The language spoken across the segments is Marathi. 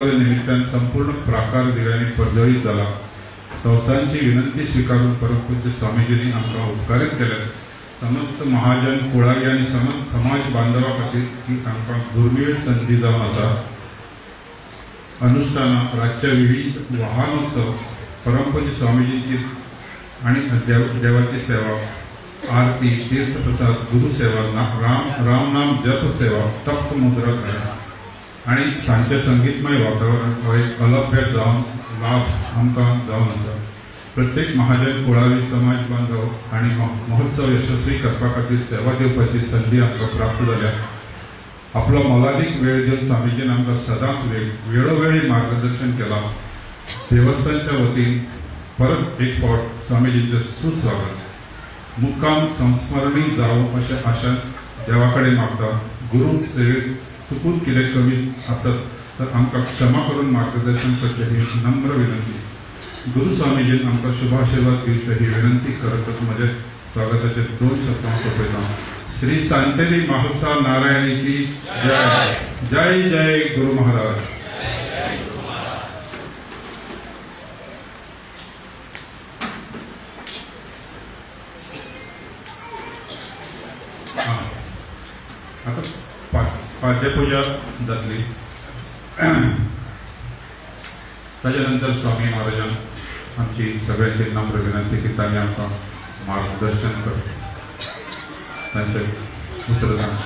निमित्तान संपूर्ण प्राकार दिल्याने पडझडीत झाला। संस्थांची विनंती स्वीकारून परमपूज्य स्वामीजींनी आमकां उपकारीत केले। समस्त महाजन कुळारी आणि समाज बांधवा खातीर ही आमकां दुर्मिळ संधी जावन आसा। अनुष्ठानां, रातच्या विविध वाहनोत्सव, परमपूज्य स्वामीजींची आणि देवाची सेवा, आरती, तीर्थप्रसाद, गुरुसेवा, राम नाम जप सेवा, तप्त मुद्रा आणि सांचे संगीतमय वातावरण हो एक अलभ्य जावन लाभ आमकां जावन आसा। प्रत्येक महाजन कुळावी समाज बांधव आणि महोत्सव यशस्वी करपा खातीर सेवा दिवपाची संधी आमकां प्राप्त जाल्या। आपलो मोलादीक वेळ दिवन स्वामीजीन आमकां सदांच वेळोवेळी मार्गदर्शन केलां। देवस्थानच्या वतीन परत एक फावट स्वामीजींचें सुस्वागत। मुक्काम संस्मरणीय जावं अशें आशा देवा कडेन मागता। गुरू सेवेक चुकून कितें कमी आसत तर आमकां क्षमा करून मार्गदर्शन करचें ही नम्र विनंती। गुरु स्वामीजीन आमकां शुभाशीर्वाद दिवचे ही विनंती करतच म्हजे स्वागताचे 2 शब्द सोंपयता। श्री सांतेरी महात्सा नारायणी की जय। जय जय गुरु महाराज। आता पाद्यपूजा जातली। ताज्या स्वामी महाराजान आमची सगळ्यांची नम्र विनंती की तांणी आमकां मार्गदर्शन कर तांचे उतर सांग।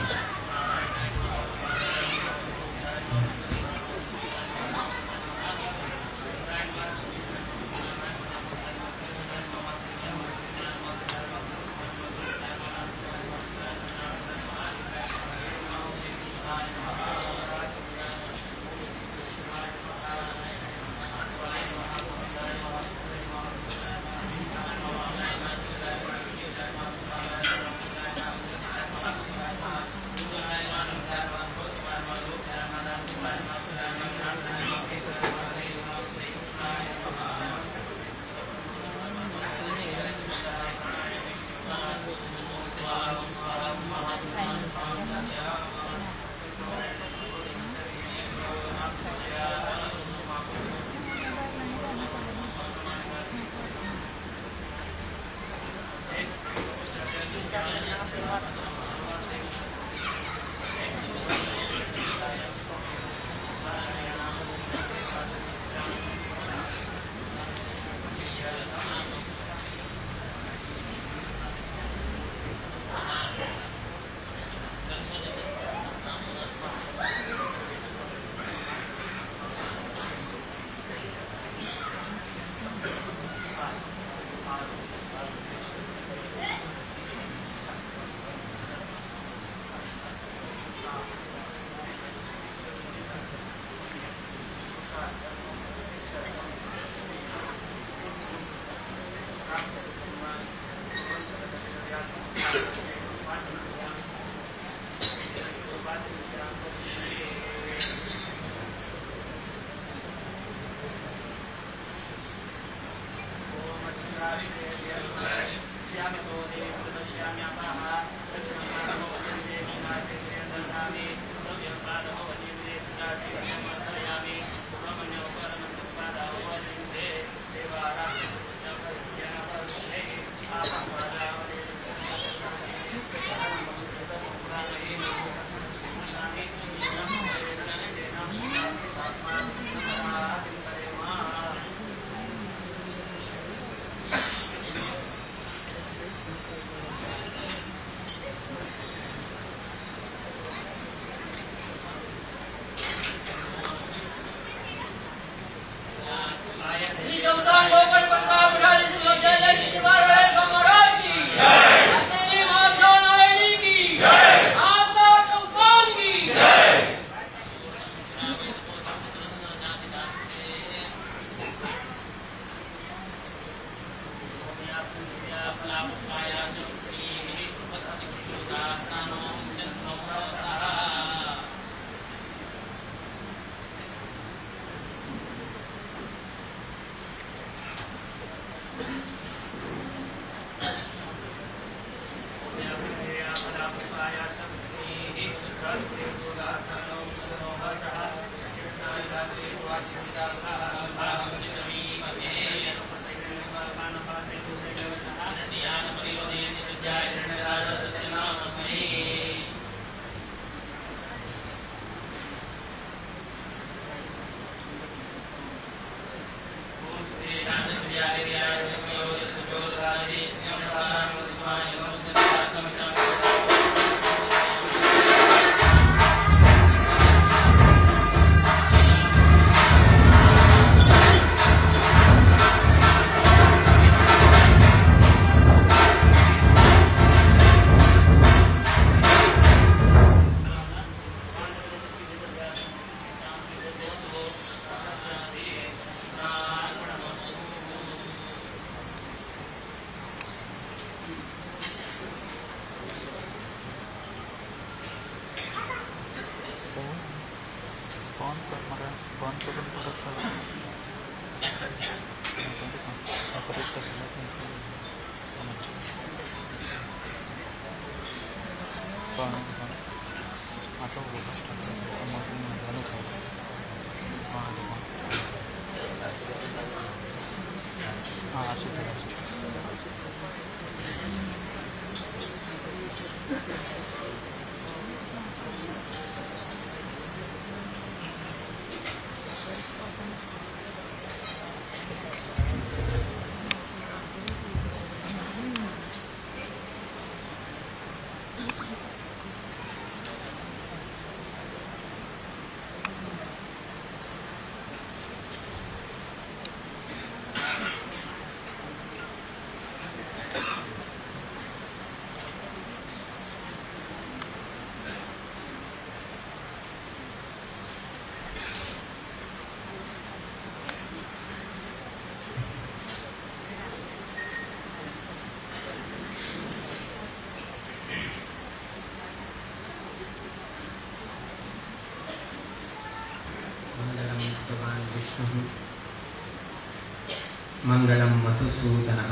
मंगलम मधुसूदनः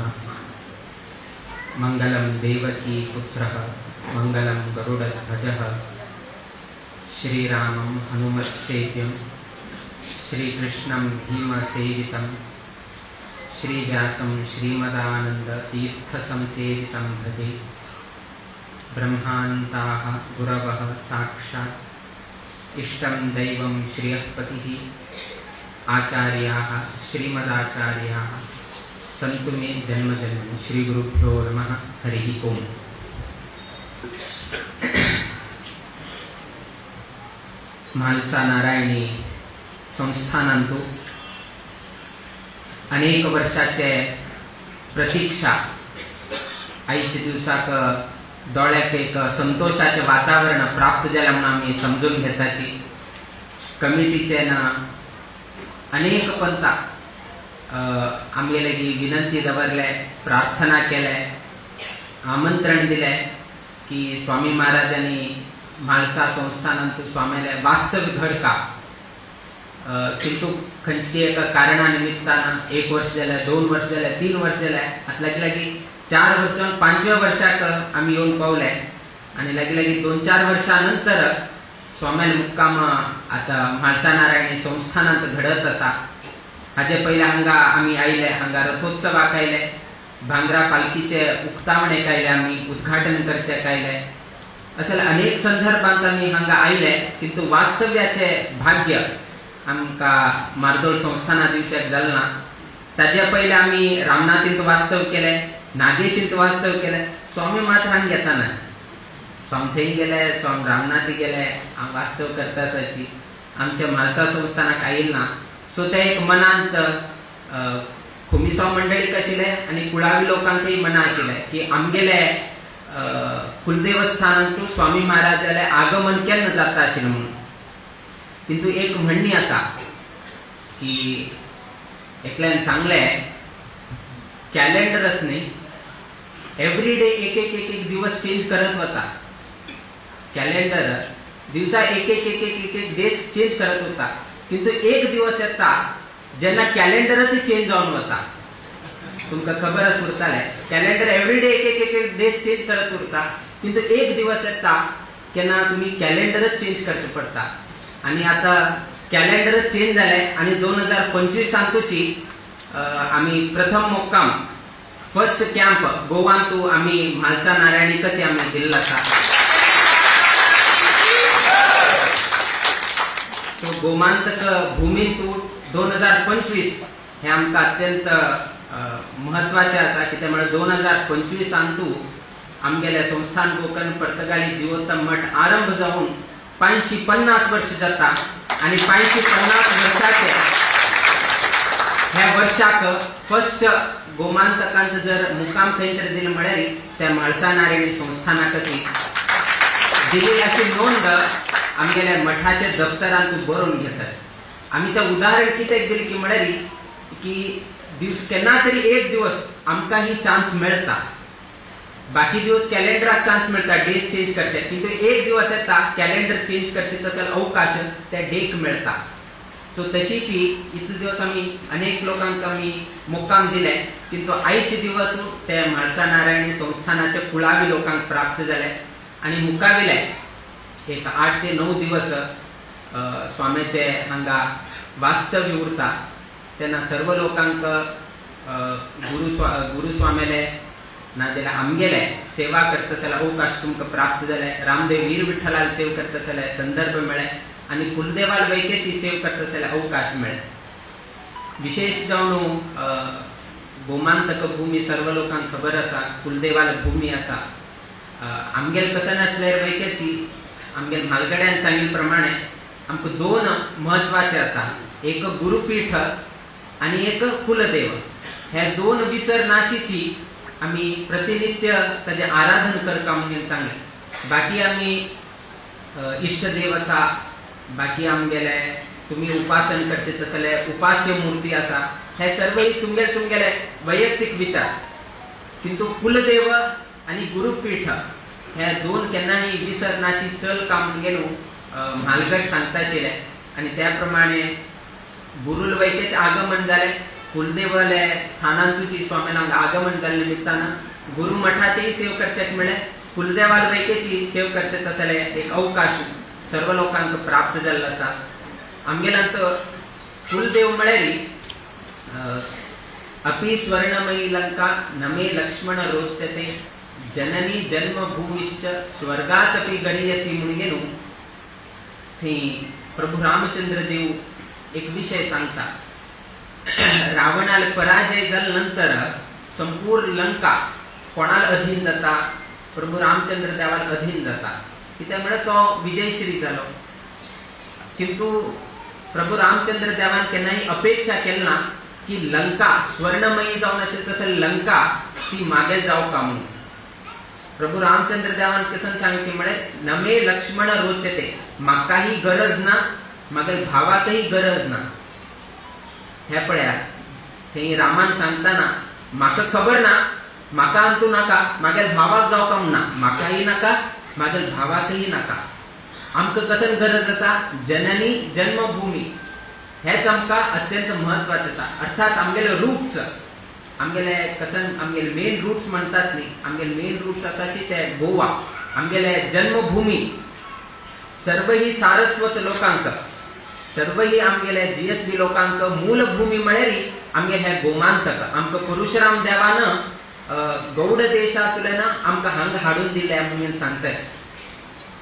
मंगलम देवकी पुत्रः मंगलम गरुडध्वजः श्रीरामं हनुमत्सेव्यं श्रीकृष्णं भीमसेवितं श्रीव्यासं श्रीमदानन्दतीर्थसंसेवितं भजे। ब्रह्मान्ताः गुरवः साक्षात् इष्टं दैवं श्रियःपतिः आचार्याः श्रीमदाचार्याः सन्तु मे जन्मजन्म। श्री गुरुभ्यो नमः। हरिः ओम। म्हालसा नारायणी संस्थानांतू अनेक वर्षाचे प्रतीक्षा आईच्या दिवसाक दोळ्याक एक संतोषाचे वातावरण प्राप्त जालें म्हणून आमी समजून घेताची कमिटीचे ना अनेक पंथा आमगेले विनंती दवरले, प्रार्थना केले, आमंत्रण दिले की स्वामी महाराजांनी म्हालसा संस्थानांतू स्वामीले वास्तविक घडका किंतु खंयची एका कारणा निमित्तान 1 वर्ष जालें, 2 वर्ष जालें, 3 वर्ष जालें, आता लागीं 4 वर्सां 5व्या वर्षाक आमी येवन पावले आनी लागीं 2-4 वर्षानंतर स्वाम्याल मुक्काम आता म्हालसा नारायणी संस्थानांत घडत आसा। हाजे पयले हांगा आमी आयले, हांगा रथोत्सवाक आयले, भांगरा पालखीचे उक्तावणेक आयले, आमी उद्घाटन करचेक आयले, अशा अनेक संदर्भांत आमी हांगा आयले, किंतु वास्तव्याचे भाग्य आमकां मार्दोळ संस्थाना दिवचेक जालें ना। ताजे पयले आमी रामनाथींत वास्तव केले, नागेशींत वास्तव केले, स्वामी मात हांगा घेता ना। स्वामी थंय गेले, स्वामी रामनाथी गेले, हांव वास्तव करता आसाची आमच्या म्हालसा संस्थानाक आयिल्ले ना। सो ते एक मनांत खुमिसांव मंडळीक आशिल्ले आनी कुळावी लोकांकय मना आशिल्ले की आमगेले कुलदेवस्थानांतू स्वामी महाराजाले आगमन केन्ना जाता आशिल्लें म्हणून। किंतु एक म्हणणी आसा की एकल्यान सांगलें कॅलेंडरच न्ही, एवरी डे एक दिवस चेंज करत वता। कॅलेंडर दिवसा एक डेज चेंज करत होता, किंतु एक दिवस येता जेन्ना कॅलेंडरच चेंज जावन वता। तुमकां खबर उरताले कॅलेंडर एवरी डे एक डेज चेंज करत उरता, किंतु एक दिवस येता केन्ना तुमी कॅलेंडरच चेंज करचें पडटा। आनी आता कॅलेंडरच चेंज जाले आनी 2025 आमी प्रथम मुक्काम फर्स्ट कॅम्प गोवांतू आमी म्हालसा नारायणीकच आमी दिल्लो आसा। तो गोमांतक भूमींतू 2025 हे आमकां अत्यंत महत्वाचे आसा, कित्याक म्हळ्यार 2025 अंतू आमगेले संस्थान कोकण पर्तगाळी जिवोत्तम मठ आरंभ जावन 550 वर्ष जाता आनी 550 वर्षाचे ह्या वर्षाक फर्स्ट गोमांतकांत जर मुक्काम खंय तरी दिलें म्हळ्यार त्या म्हालसा नारायणी संस्थानाकच दिली अशी नोंद आमगेल्या मठाचे दफ्तरांत बरोवन घेतात। आमी तें उदाहरण कित्याक दिलें की म्हळ्यार की दिवस केन्ना तरी एक दिवस आमकां ही चान्स मेळटा। बाकी दिवस कॅलेंडराक चान्स मेळटा डेज चेंज करचे, किंतु एक दिवस येता कॅलेंडर चेंज करचे तसो अवकाश त्या डेक मेळटा। सो तशीची इतले दिवस आम्ही अनेक लोकांक आम्ही मुक्काम दिले, किंतु आयचे दिवस ते म्हाळसा नारायणी संस्थानाचे कुळावी लोकांक प्राप्त झाले आणि मुकाविले एक 8 ते 9 दिवस स्वामीचे हांगा वास्तव्य उरता। तेन्ना सर्व लोकांक गुरुस्वामीले नाजाल्यार आमगेले सेवा करतसले अवकाश तुमकां प्राप्त जाले। रामदेव वीर विठ्ठलाल सेव करतसले संदर्भ मेळे आणि कुलदेवाल वैद्यची सेव करतसले अवकाश मेळे। विशेष जावन गोमांतक भूमी सर्व लोकांक खबर आसा, कुलदेवाल भूमी आसा। आमगेल कसं नासल्यार वैद्यची आमगेल म्हालगड्यान सांगिल्ले प्रमाणे आमकां 2 महत्वाचे आसा, एक गुरुपीठ आणि एक कुलदेव। हे 2 विसर नाशीची आम्ही प्रतिनित्य ताजे आराधन करता म्हणून सांगले। बाकी आम्ही इष्टदेव आसा, बाकी आमगेले तुम्ही उपासन करचे तसले उपास्य मूर्ती आसा, हे सर्व तुमगेले वैयक्तिक विचार, किंतु कुलदेव आणि गुरुपीठ हे 2 केन्नाही विसर नाशी चल काम गेलो म्हालगड सांगता आशिल्ले आणि त्या प्रमाणे गुरुल वैद्यचे आगमन जाले। कुलदेवाले स्थानांतुची स्वामीनांक आगमन जाल्ले निमित्तान गुरु मठाचेही सेव करचेक मेळे, कुलदेवाल वैद्यची सेव करचे तसले एक अवकाश सर्व लोकांक प्राप्त जाल्लो आसा। आमगेलांत कुलदेव म्हळ्यार अपि स्वर्णमयी लंका नमे लक्ष्मण रोचते जननी जन्मभूमिश्च स्वर्गातपि गणीयसी म्हणून थी प्रभु रामचंद्र देव एक विषय सांगता। रावणाला पराजय झाल्यानंतर संपूर्ण लंका कोणाला अधीन जाता? प्रभु रामचंद्र देवाला अधीन जाता, त्यामुळे तो विजयश्री झालो। किंतु प्रभु रामचंद्र देवान केन्नाही अपेक्षा केली ना की लंका स्वर्णमयी जावन असेल तसं लंका ती मागे जावका म्हणून। प्रभु रामचंद्र देवान कसं सांगितले म्हणे नमे लक्ष्मण रोचते, म्हाकाही गरज ना, मागे भावाकही गरज ना। हे पळयात थंय रामान सांगताना म्हाका खबर ना, म्हाका अंतू नाका, मागे भावाक जावका म्हणना, म्हाकाही नाका, मागे भावाकही नाका। आमकां कसं गरज आसा? जननी जन्मभूमी, हेच आमकां अत्यंत महत्वाचें आसा। अर्थात आमगेले रूट्स, आमगेले कसं आमगेले मेन रूट्स म्हणतात न्ही, आमगेले मेन रूट्स आसाची ते गोवा, आमगेले जन्मभूमी। सर्व ही सारस्वत लोकांक, सर्व ही आमगेले जीएसबी लोकांक मूल भूमी म्हळ्यार आमगे हे गोमांतक। आमकां परशुराम देवान गौड देशांतल्यान आमकां हांगा हाडून दिले म्हणून सांगतात।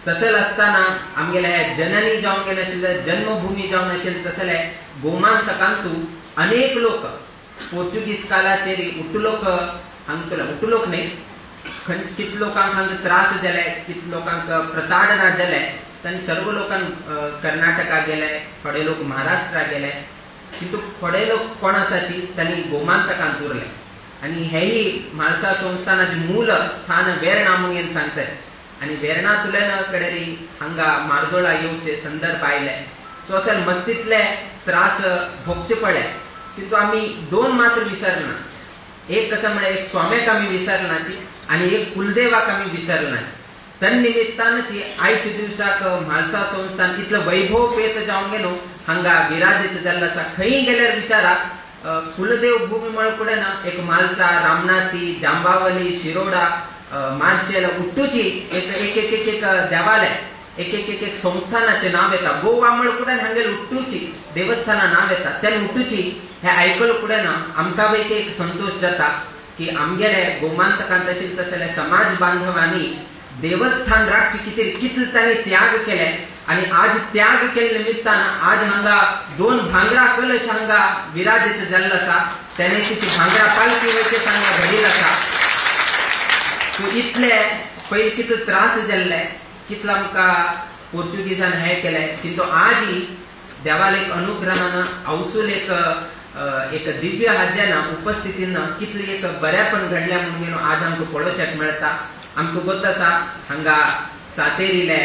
तसले असताना आमगेले जननी जावन गेले आशिल्ले, जन्मभूमी जावन आशिल्ले तसले गोमांतकांतू अनेक लोक पोर्तुगीज कालाचेर उठलोक हांगा उठलोक न्ही, कितले लोकांक हांगा त्रास जाले, कितले लोकांक प्रताडना जाले, तांणी सर्व लोकांक कर्नाटका गेले, थोडे लोक महाराष्ट्रा गेले, किंतु थोडे लोक कोण आसाची तांणी गोमांतकांत उरले। आणि हेही म्हाळसा संस्थानाचे मूल स्थान वेर्णा म्हणून सांगतात आणि वेर्णातल्यान कडेरी हांगा मार्दोळा येवचे संदर्भ आयले। सो असल मस्तीतले त्रास भोगचे पडले, किंतु आम्ही 2 मात्र विसरना। एक कसं म्हणे एक स्वाम्याक आम्ही विसरनाची आणि एक कुलदेवाक आम्ही विसरनाची। तन्निमित्तानची आयच्या दिवसाक म्हाळसा संस्थान इतलं वैभव पेत जावन गेलो हांगा विराजित जाल्लो आसा। खंय गेल्यार विचारा कुलदेव भूमी म्हळ कुडेन एक म्हाळसा, रामनाथी, जांबावली, शिरोडा, मार्शेल उट्टूची एक देवालय, एक संस्थानाचे नाव येता। गोवा म्हळ कुडेन हांगेर उट्टूची देवस्थाना नाव येता। त्यान उट्टूची हे आयकल कुडेन आमकां एक संतोष जाता की आमगेले गोमांतकांत आशिल्ले तसले समाज बांधवांनी देवस्थान राखचे कितले तांणी त्याग केले आणि आज त्याग केले निमित्तान आज हांगा 2 भांगरा कलश हांगा विराजित जाल्लो आसा। त्याने किती भांगरा पालखी वयचे हांगा घडील आसा। सो इतले पयलीं कितले त्रास जाल्ले, कितले आमकां पोर्तुगीजान हे केले, किंतु आज देवाल एक अनुग्रहान अवसूल एक दिव्य हाज्यान उपस्थितीन कितली एक बऱ्यापण घडल्या म्हणून आज आमकां पळोवचेक मेळटा। आमकां गोत आसा हांगा सातेरिले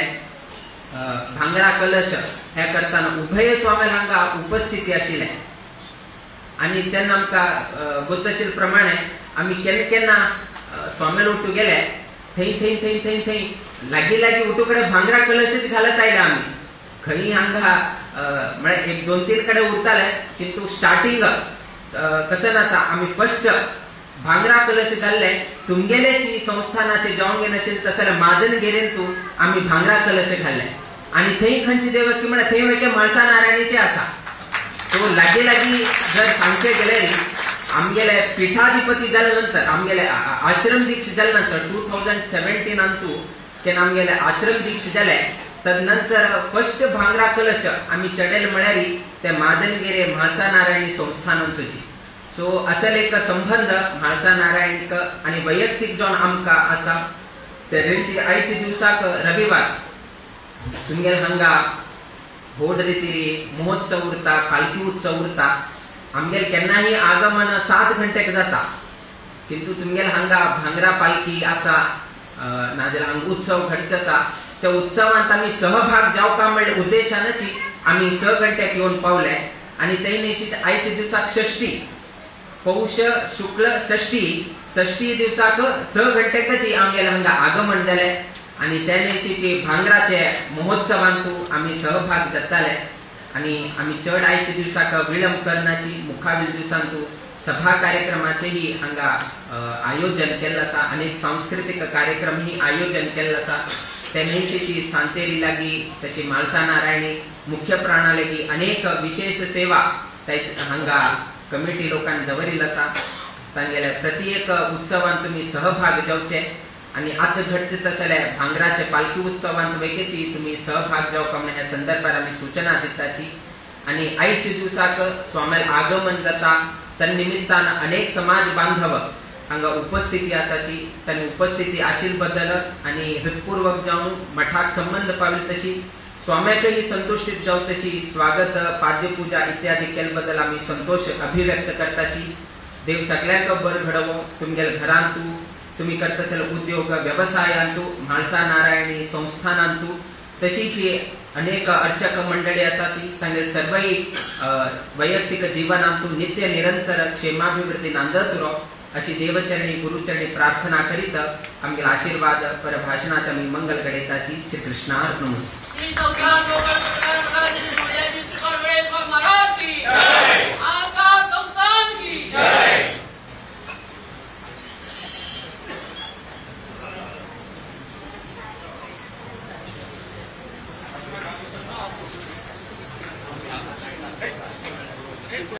भांगरा कलश हे करताना उभय स्वामी हांगा उपस्थिती आशिल्ले आणि तेन्ना आमकां गोत आशिल्ले प्रमाणे आमी केन्ना केन्ना स्वामील उठू गेले थंय लागीं उठू कडेन भांगरा कलशच घालत आयले आमी। खंय हांगा म्हणजे एक 2-3 कडे उरताले किंतु स्टार्टिंग कसं नसा आम्ही फर्स्ट भांगरा कलश घालले तुमगेलेची संस्थानाचे जाऊन गे नसेल तसं मादन गेलेन तू आम्ही भांगरा कलश घालले आणि थंय खंयची देवस्थी म्हणा थंय वेगळे म्हाळसा नारायणीचे आसा तो लागी लागी जर सांगचे गेले आमगेले पीठाधिपती जाल्यानंतर आमगेले आश्रम दीक्ष जाल्यानंतर 2017 अंतू केन्ना आमगेले आश्रम दीक्ष जाले तदनंतर फर्स्ट भांगरा कलश आम्ही चढेल म्हळ्यारी ते मादनगिरे म्हाळसा नारायणी संस्थानांचोची सो असेल एक संबंध म्हाळसा नारायणक आणि वैयक्तिक जावन आमकां आसा ते रेंची आयच्या दिवसाक रविवार तुमगेल हांगा होड रिती महोत्सव उरता पालखी उत्सव उरता आमगेल केन्नाही आगमन 7 घंटेक जाता किंतु तुमगेल हांगा भांगरा पालखी आसा नाजाल्यार हांगा उत्सव घडचे आसा त्या उत्सवांत आम्ही सहभाग जावपा म्हणले उद्देशानची आम्ही 6 घंटेक येऊन पावले आणि ते निश्चित आयच्या दिवसाक षष्ठी पौष शुक्ल षष्ठी दिवसाक 6 घंटेकच आमगेले हांगा आगमन जाले आणि त्या दिवशी भांगराचे महोत्सवांतू आम्ही सहभाग घेताले आणि आम्ही चढ आयच्या दिवसाक विलंब करण्याची मुखावेल दिवसांतू सभा कार्यक्रमाचेही हांगा आयोजन केल्लें आसा अनेक सांस्कृतिक कार्यक्रमही आयोजन केल्ले आसा त्या दिवशी सांतेरी लागी तशी म्हाळसा नारायणी मुख्य प्राणालागी अनेक विशेष सेवा हांगा कमिटी लोकांनी दवरिल्ली आसा तांगेले प्रत्येक उत्सवांत तुमी सहभाग घेवचे आणि आता घडचे तसले भांगराचे पालखी उत्सवांत वेगळीची तुम्ही सहभाग जावपा म्हणून ह्या संदर्भात आम्ही सूचना दिताची आणि आयच्या दिवसाक स्वाम्याल आगमन जाता तन्निमित्तान अनेक समाज बांधव हांगा उपस्थिती आसाची तांणी उपस्थिती आशिल्ले बद्दल आणि हृदयपूर्वक जावन मठाक संबंध पाविल तशी स्वाम्याकही संतुष्टीत जाव तशी स्वागत पाद्यपूजा इत्यादी केले बद्दल आम्ही संतोष अभिव्यक्त करताची देव सगळ्यांक बरं घडवो तुमगेल्या घरांतू तुम्ही करत असेल उद्योग व्यवसायांतू म्हाळसा नारायणी संस्थानांतू तशीच अनेक अर्चक मंडळी आसाची तांगेल सर्वही वैयक्तिक जीवनांतू नित्य निरंतर क्षेमाभिवृद्धी नांदत उरो अशी देवचरणी गुरुचरणी प्रार्थना करीत आमगेल आशीर्वाद परभाषणाचा मी मंगल गणेताची श्री कृष्णार्पण